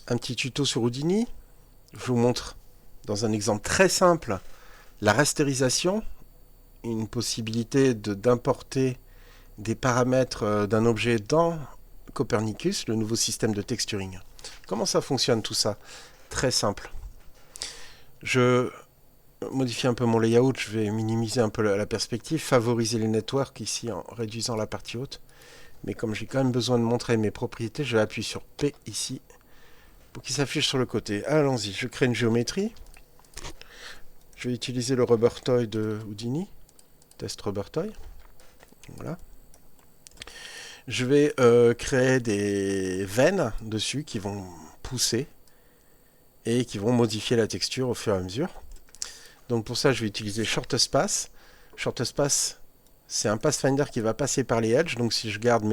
un petit tuto sur Houdini. Je vous montre dans un exemple très simple la rasterisation, une possibilité d'importer des paramètres d'un objet dans Copernicus, le nouveau système de texturing. Comment ça fonctionne tout ça? Très simple. Je modifie un peu mon layout, je vais minimiser un peu la perspective, favoriser les networks ici en réduisant la partie haute. Mais comme j'ai quand même besoin de montrer mes propriétés, je vais appuyer sur P ici pour qu'il s'affiche sur le côté. Allons-y, je crée une géométrie. Je vais utiliser le rubber toy de Houdini, test rubber toy. Voilà. Je vais créer des veines dessus qui vont pousser et qui vont modifier la texture au fur et à mesure. Donc pour ça, je vais utiliser Shortest Pass. Shortest Pass, c'est un pathfinder qui va passer par les edges. Donc si je garde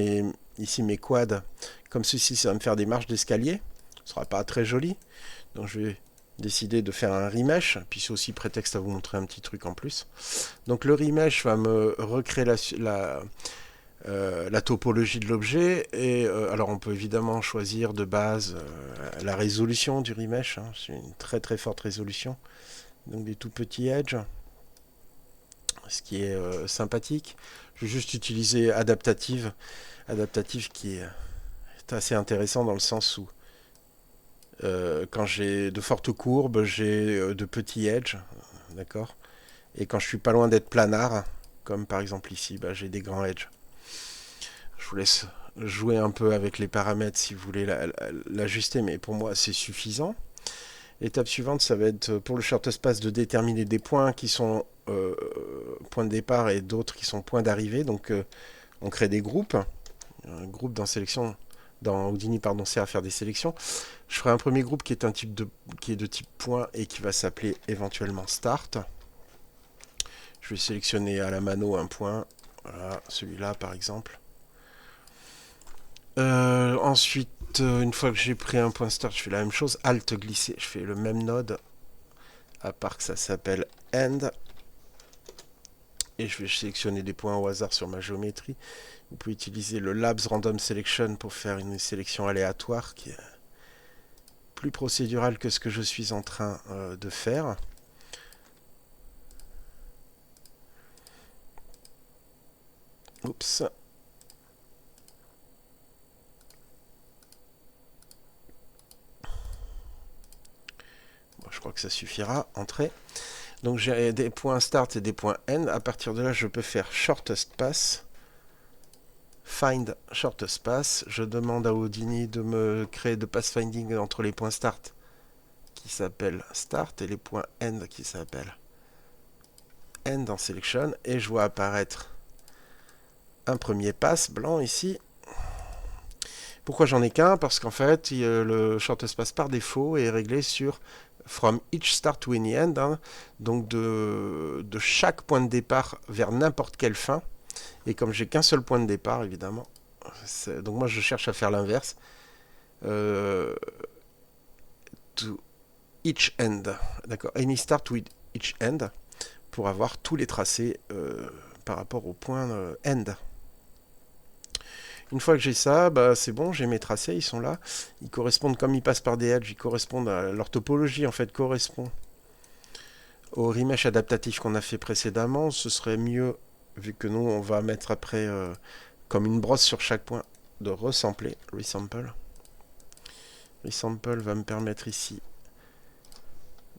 ici mes quads comme ceci, ça va me faire des marches d'escalier. Ce ne sera pas très joli. Donc je vais décider de faire un remesh. Puis c'est aussi prétexte à vous montrer un petit truc en plus. Donc le remesh va me recréer la topologie de l'objet. Et alors on peut évidemment choisir de base la résolution du remesh. Hein. C'est une très très forte résolution. Donc des tout petits edges, ce qui est sympathique. Je vais juste utiliser adaptative qui est assez intéressant dans le sens où quand j'ai de fortes courbes, j'ai de petits edges, d'accord. Et quand je suis pas loin d'être planard, comme par exemple ici, j'ai des grands edges. Je vous laisse jouer un peu avec les paramètres si vous voulez l'ajuster, mais pour moi c'est suffisant. L'étape suivante, ça va être pour le shortest pass de déterminer des points qui sont points de départ et d'autres qui sont points d'arrivée. Donc on crée des groupes. Un groupe dans sélection, dans Houdini, pardon, sert à faire des sélections. Je ferai un premier groupe qui est de type point et qui va s'appeler éventuellement start. Je vais sélectionner à la mano un point. Voilà, celui-là par exemple. Ensuite, une fois que j'ai pris un point start, je fais la même chose. Alt glisser, je fais le même node. À part que ça s'appelle end. Et je vais sélectionner des points au hasard sur ma géométrie. Vous pouvez utiliser le Labs Random Selection pour faire une sélection aléatoire qui est plus procédurale que ce que je suis en train de faire. Oups. Bon, je crois que ça suffira. Entrée. Donc j'ai des points start et des points end. À partir de là, je peux faire shortest pass. Find shortest pass. Je demande à Houdini de me créer de pathfinding entre les points start qui s'appellent start et les points end qui s'appellent end en selection. Et je vois apparaître un premier pass blanc ici. Pourquoi j'en ai qu'un? Parce qu'en fait, le shortest pass par défaut est réglé sur from each start to any end, hein, donc de chaque point de départ vers n'importe quelle fin. Et comme j'ai qu'un seul point de départ, évidemment, donc moi je cherche à faire l'inverse. To each end, d'accord, any start to each end, pour avoir tous les tracés par rapport au point end. Une fois que j'ai ça, c'est bon, j'ai mes tracés, ils sont là. Ils correspondent, comme ils passent par des edges, ils correspondent à leur topologie, en fait, correspond au remesh adaptatif qu'on a fait précédemment. Ce serait mieux, vu que nous, on va mettre après, comme une brosse sur chaque point, de resampler, resample. Resample va me permettre ici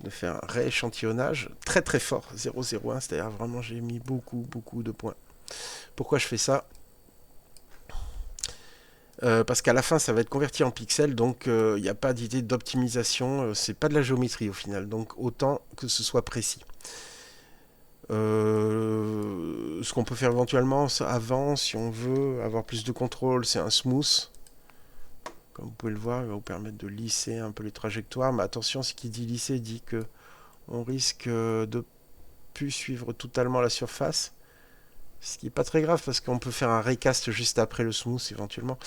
de faire un rééchantillonnage très très fort, 0,01, c'est-à-dire vraiment j'ai mis beaucoup de points. Pourquoi je fais ça? Parce qu'à la fin ça va être converti en pixels, donc il n'y a pas d'idée d'optimisation, c'est pas de la géométrie au final, donc autant que ce soit précis. Ce qu'on peut faire éventuellement avant, si on veut avoir plus de contrôle, c'est un smooth. Comme vous pouvez le voir, il va vous permettre de lisser un peu les trajectoires, mais attention, ce qui dit lisser dit que on risque de plus suivre totalement la surface. Ce qui n'est pas très grave parce qu'on peut faire un recast juste après le smooth éventuellement.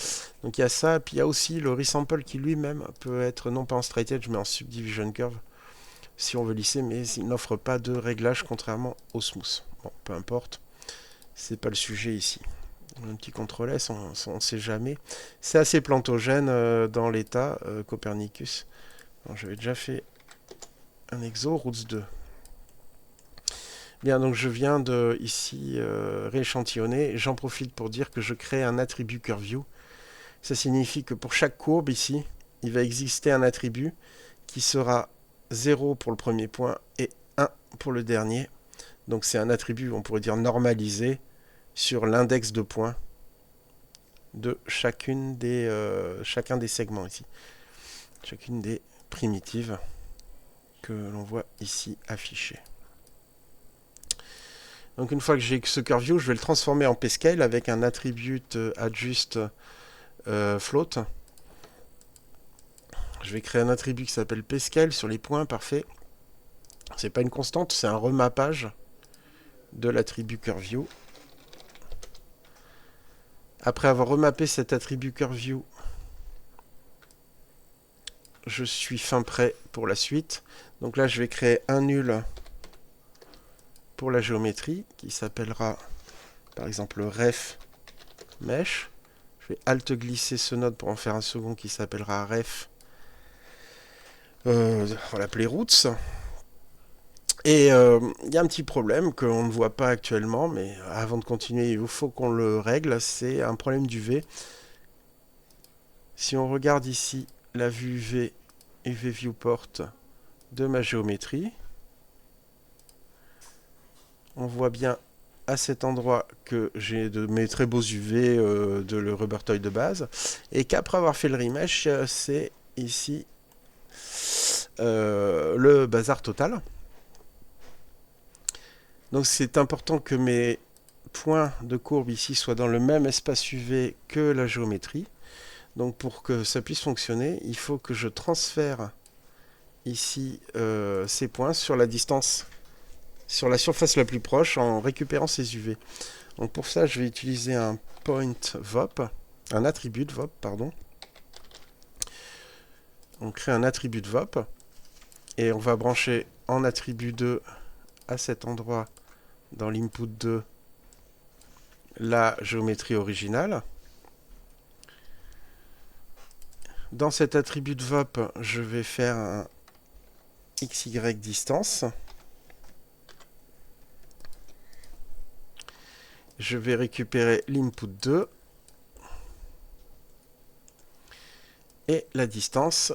Donc il y a ça, et puis il y a aussi le resample qui lui-même peut être non pas en straight edge mais en subdivision curve si on veut lisser, mais il n'offre pas de réglage contrairement au smooth. Bon, peu importe, c'est pas le sujet ici. Un petit CTRL S, on ne sait jamais. C'est assez plantogène dans l'état Copernicus. J'avais déjà fait un exo, Roots 2. Bien, donc je viens de ici rééchantillonner. J'en profite pour dire que je crée un attribut CurveView. Ça signifie que pour chaque courbe ici, il va exister un attribut qui sera 0 pour le premier point et 1 pour le dernier. Donc c'est un attribut, on pourrait dire normalisé, sur l'index de points de chacun des segments ici. Chacune des primitives que l'on voit ici affichées. Donc une fois que j'ai ce CurveView, je vais le transformer en pscale avec un attribute adjust float. Je vais créer un attribut qui s'appelle pscale sur les points, parfait. C'est pas une constante, c'est un remappage de l'attribut CurveView. Après avoir remappé cet attribut CurveView, je suis fin prêt pour la suite. Donc là, je vais créer un nul pour la géométrie qui s'appellera par exemple ref mesh. Je vais alt glisser ce node pour en faire un second qui s'appellera ref. On va l'appeler roots. Et il y a un petit problème qu'on ne voit pas actuellement, mais avant de continuer, il faut qu'on le règle. C'est un problème d'UV. Si on regarde ici la vue UV Viewport de ma géométrie, on voit bien à cet endroit que j'ai de mes très beaux UV de le rubber toy de base, et qu'après avoir fait le remesh, c'est ici le bazar total. Donc c'est important que mes points de courbe ici soient dans le même espace UV que la géométrie. Donc pour que ça puisse fonctionner, il faut que je transfère ici ces points sur la distance, sur la surface la plus proche en récupérant ces UV. Donc pour ça, je vais utiliser un point VOP, un attribut de VOP, pardon. On crée un attribut de VOP et on va brancher en attribut 2 à cet endroit dans l'input 2 la géométrie originale. Dans cet attribut de VOP, je vais faire un XY distance. Je vais récupérer l'input 2 et la distance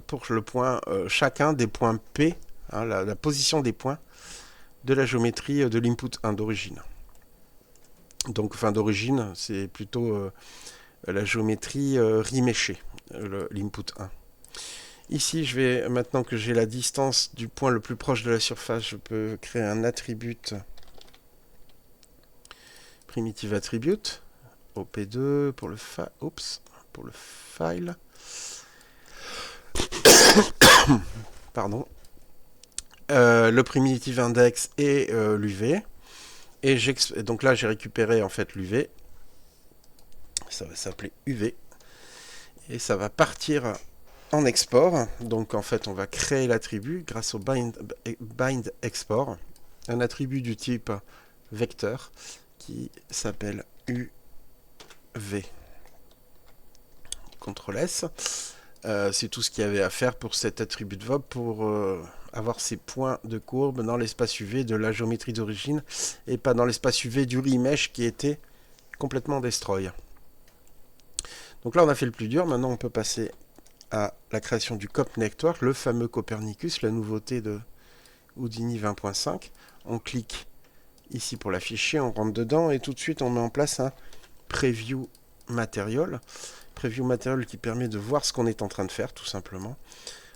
pour le point, chacun des points P, hein, la position des points de la géométrie de l'input 1 d'origine. Donc, enfin d'origine, c'est plutôt la géométrie reméchée, l'input 1. Ici, je vais, maintenant que j'ai la distance du point le plus proche de la surface, je peux créer un attribut primitive attribute op2 pour le file. Pardon. Le primitive index et l'UV. Et donc là, j'ai récupéré en fait l'UV. Ça va s'appeler UV. Et ça va partir en export. Donc en fait, on va créer l'attribut grâce au bind export. Un attribut du type vecteur qui s'appelle UV. CTRL S. C'est tout ce qu'il y avait à faire pour cet attribut de VOP pour avoir ces points de courbe dans l'espace UV de la géométrie d'origine et pas dans l'espace UV du remesh qui était complètement destroy. Donc là on a fait le plus dur, maintenant on peut passer à la création du COP Network, le fameux Copernicus, la nouveauté de Houdini 20.5. On clique ici pour l'afficher, on rentre dedans et tout de suite on met en place un Preview Material. Preview Material qui permet de voir ce qu'on est en train de faire tout simplement.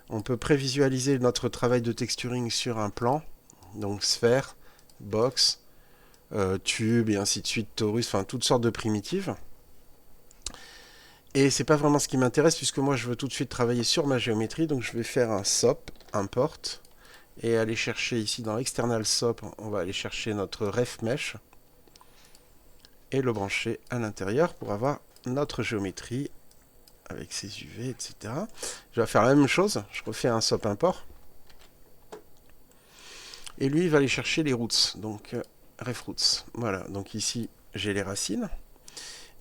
On peut prévisualiser notre travail de texturing sur un plan, donc sphère, box, tube et ainsi de suite, torus, enfin toutes sortes de primitives. Et c'est pas vraiment ce qui m'intéresse puisque moi je veux tout de suite travailler sur ma géométrie, donc je vais faire un SOP, import, et aller chercher ici dans l'external SOP, on va aller chercher notre ref mesh et le brancher à l'intérieur pour avoir notre géométrie avec ses UV, etc. Je vais faire la même chose, je refais un SOP import. Et lui, il va aller chercher les roots. Donc, Refroots. Voilà, donc ici j'ai les racines.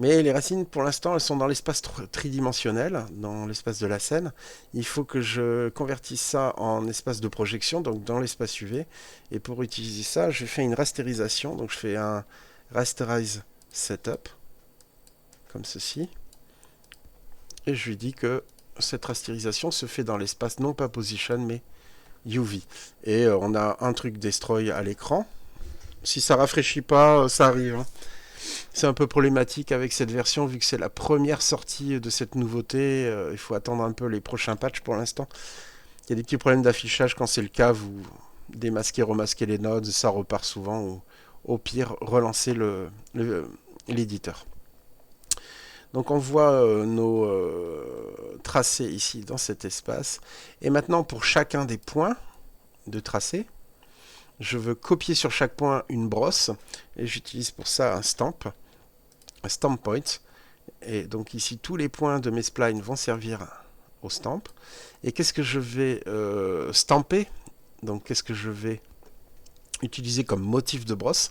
Mais les racines, pour l'instant, elles sont dans l'espace tridimensionnel, dans l'espace de la scène. Il faut que je convertisse ça en espace de projection, donc dans l'espace UV. Et pour utiliser ça, je fais une rasterisation. Donc je fais un rasterize setup, comme ceci. Et je lui dis que cette rasterisation se fait dans l'espace non pas position, mais UV. Et on a un truc destroy à l'écran. Si ça rafraîchit pas, ça arrive, hein. C'est un peu problématique avec cette version vu que c'est la première sortie de cette nouveauté. Il faut attendre un peu les prochains patchs pour l'instant. Il y a des petits problèmes d'affichage quand c'est le cas. Vous démasquez, remasquez les nodes, ça repart souvent. Ou au pire, relancez l'éditeur. Donc on voit nos tracés ici dans cet espace. Et maintenant pour chacun des points de tracé, je veux copier sur chaque point une brosse. Et j'utilise pour ça un stamp point. Et donc ici, tous les points de mes splines vont servir au stamp. Et qu'est-ce que je vais stamper? Donc qu'est-ce que je vais utiliser comme motif de brosse?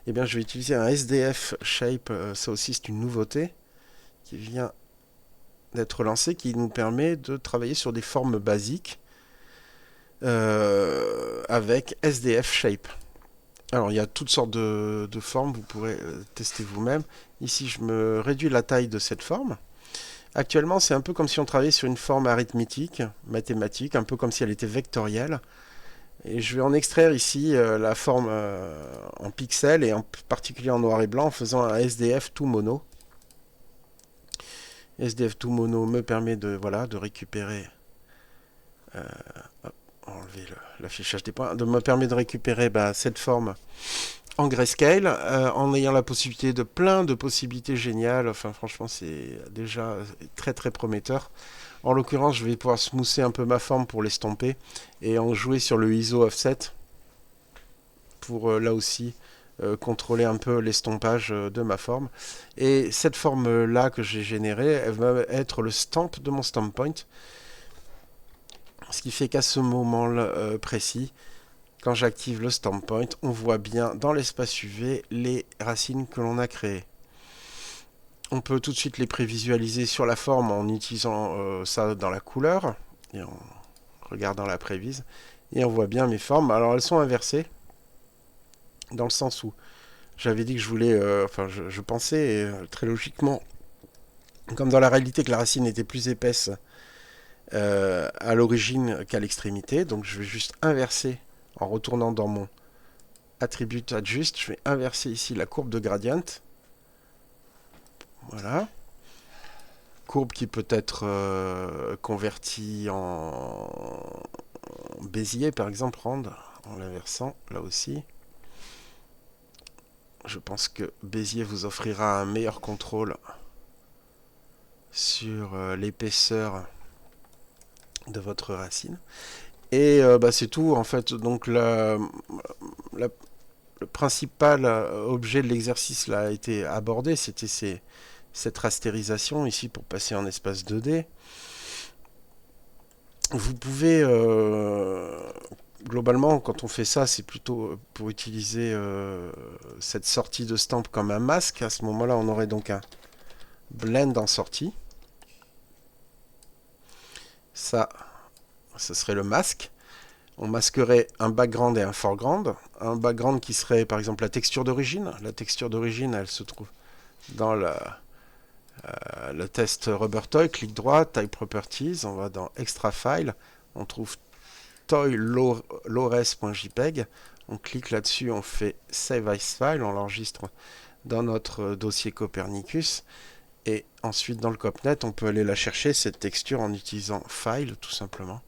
Eh bien, je vais utiliser un SDF Shape. Ça aussi, c'est une nouveauté qui vient d'être lancée, qui nous permet de travailler sur des formes basiques avec SDF Shape. Alors, il y a toutes sortes de formes, vous pourrez tester vous-même. Ici, je me réduis la taille de cette forme. Actuellement, c'est un peu comme si on travaillait sur une forme arithmétique, mathématique, un peu comme si elle était vectorielle. Et je vais en extraire ici la forme en pixels, et en particulier en noir et blanc, en faisant un SDF tout mono. SDF tout mono me permet de, voilà, de récupérer... enlever l'affichage des points, me permet de récupérer cette forme en grayscale, en ayant la possibilité de plein de possibilités géniales. Enfin, franchement, c'est déjà très très prometteur. En l'occurrence, je vais pouvoir smoother un peu ma forme pour l'estomper et en jouer sur le ISO offset pour là aussi contrôler un peu l'estompage de ma forme. Et cette forme là que j'ai générée, elle va être le stamp de mon stamp point. Ce qui fait qu'à ce moment précis, quand j'active le stamp point, on voit bien dans l'espace UV les racines que l'on a créées. On peut tout de suite les prévisualiser sur la forme en utilisant ça dans la couleur et en regardant la prévise. Et on voit bien mes formes. Alors elles sont inversées dans le sens où j'avais dit que je voulais, je pensais très logiquement, comme dans la réalité, que la racine était plus épaisse à l'origine qu'à l'extrémité. Donc je vais juste inverser en retournant dans mon attribute adjust. Je vais inverser ici la courbe de gradient. Voilà. Courbe qui peut être convertie en Bézier, par exemple, rendre en l'inversant, là aussi. Je pense que Bézier vous offrira un meilleur contrôle sur l'épaisseur de votre racine. Et c'est tout, en fait. Donc, le principal objet de l'exercice là a été abordé. C'était cette rasterisation ici pour passer en espace 2D. Vous pouvez globalement, quand on fait ça, c'est plutôt pour utiliser cette sortie de stamp comme un masque. À ce moment-là, on aurait donc un blend en sortie. Ça, ce serait le masque. On masquerait un background et un foreground. Un background qui serait par exemple la texture d'origine. La texture d'origine, elle se trouve dans le test Rubber Toy. Clic droit, Type Properties. On va dans Extra File. On trouve toy.lores.jpg. On clique là-dessus, on fait Save as File. On l'enregistre dans notre dossier Copernicus. Et ensuite, dans le CopNet, on peut aller la chercher, cette texture, en utilisant File, tout simplement.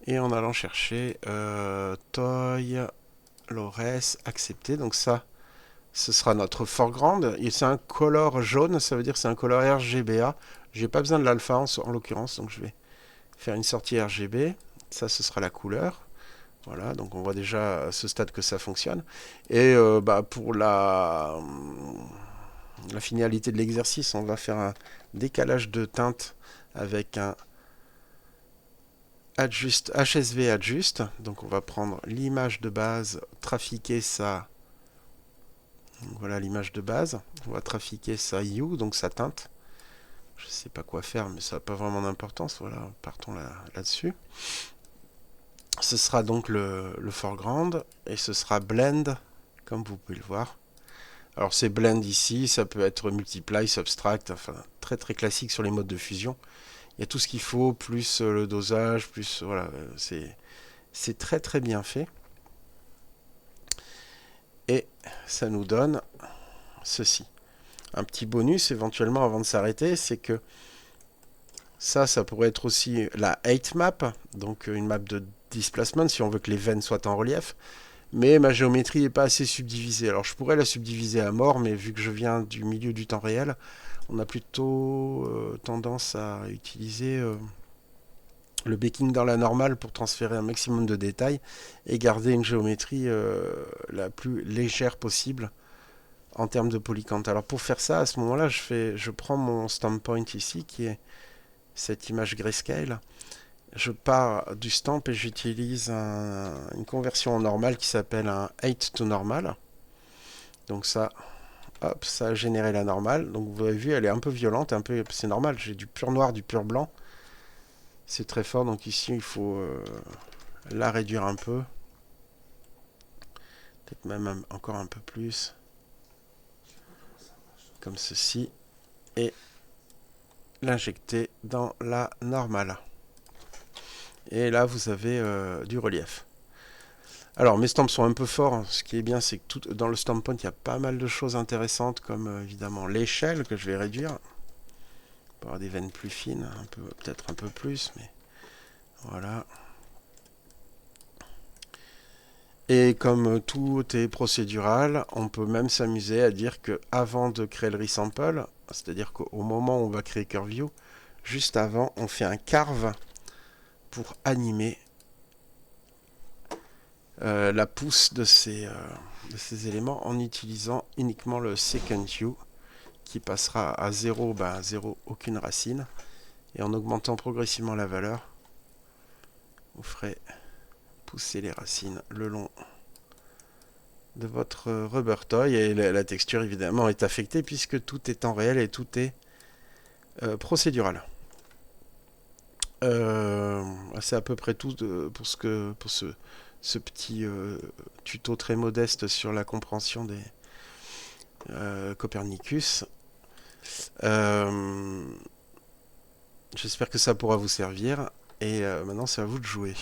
Et en allant chercher Toy, Lores, accepter. Donc ça, ce sera notre foreground. Et c'est un color jaune, ça veut dire que c'est un color RGBA. J'ai pas besoin de l'alpha en l'occurrence, donc je vais faire une sortie RGB. Ça, ce sera la couleur. Voilà, donc on voit déjà à ce stade que ça fonctionne. Et pour la finalité de l'exercice, on va faire un décalage de teinte avec un HSV adjust. Donc on va prendre l'image de base, trafiquer ça Donc voilà l'image de base. On va trafiquer sa hue, donc sa teinte. Je ne sais pas quoi faire, mais ça n'a pas vraiment d'importance. Voilà, partons là-dessus. Ce sera donc le foreground et ce sera blend, comme vous pouvez le voir. Alors c'est blend ici, ça peut être multiply, subtract, enfin très très classique sur les modes de fusion. Il y a tout ce qu'il faut, plus le dosage, plus voilà, c'est très très bien fait. Et ça nous donne ceci. Un petit bonus éventuellement avant de s'arrêter, c'est que ça pourrait être aussi la height map, donc une map de displacement si on veut que les veines soient en relief. Mais ma géométrie n'est pas assez subdivisée. Alors je pourrais la subdiviser à mort, mais vu que je viens du milieu du temps réel, on a plutôt tendance à utiliser le baking dans la normale pour transférer un maximum de détails et garder une géométrie la plus légère possible en termes de polycante. Alors pour faire ça, à ce moment-là, je prends mon stamp point ici, qui est cette image grayscale. Je pars du stamp et j'utilise une conversion en normal qui s'appelle un 8 to normal. Donc ça, hop, ça a généré la normale. Donc vous avez vu, elle est un peu violente, c'est normal, j'ai du pur noir, du pur blanc. C'est très fort, donc ici il faut la réduire un peu. Peut-être même encore un peu plus. Comme ceci. Et l'injecter dans la normale. Et là vous avez du relief. Alors mes stamps sont un peu forts, ce qui est bien c'est que dans le stamp point il y a pas mal de choses intéressantes comme évidemment l'échelle que je vais réduire pour avoir des veines plus fines, peut-être un peu plus, mais voilà. Et comme tout est procédural, on peut même s'amuser à dire que avant de créer le resample, c'est-à-dire qu'au moment où on va créer CurveView, juste avant on fait un carve pour animer la pousse de ces éléments en utilisant uniquement le second hue qui passera à 0, 0, aucune racine. Et en augmentant progressivement la valeur, vous ferez pousser les racines le long de votre rubber toy. Et la texture évidemment est affectée puisque tout est en réel et tout est procédural. C'est à peu près tout pour ce petit tuto très modeste sur la compréhension des Copernicus. J'espère que ça pourra vous servir. Et maintenant, c'est à vous de jouer.